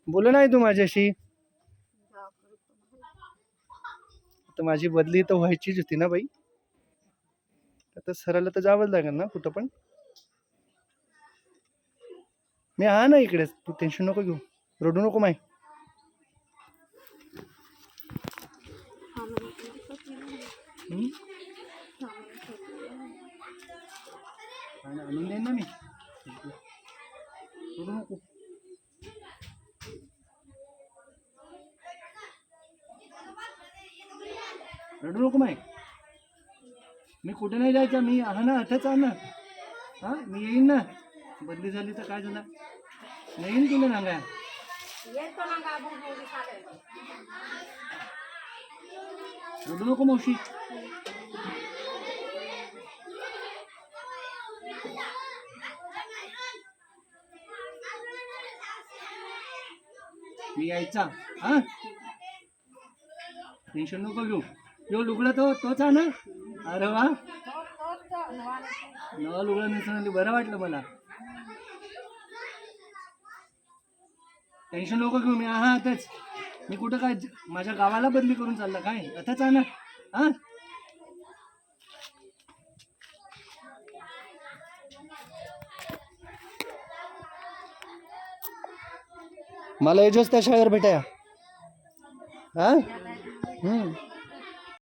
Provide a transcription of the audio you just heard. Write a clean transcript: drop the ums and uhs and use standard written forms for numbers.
बोल नाही तू माझ्याशी. आता माझी बदली तर व्हायचीच होती ना बाई. आता सरायला तर जावंच लागेल ना कुठं पण. मी आहे ना इकडेच, तू टेन्शन नको घेऊ, रडू नको माय. आणून देईन ना मी, रडू नको. रडू नको माय. मी कुठे नाही जायचं, मी आहे ना, इथंच आहे ना. हा मी येईन ना, बदली झाली तर काय झालं, येईन तुला सांगा. रडू नको मावशी. मी यायचा. हा टेन्शन नको घेऊ. यो लुगडा तोच आहे ना. अरे वा, नवा लुगडा नेसून बरं वाटलं मला. टेन्शन नको घेऊ, मी हा आताच. मी कुठं काय माझ्या गावाला बदली करून चालला काय, आताच आहे ना. हा मला एजच त्या शाळेवर भेटाया. हा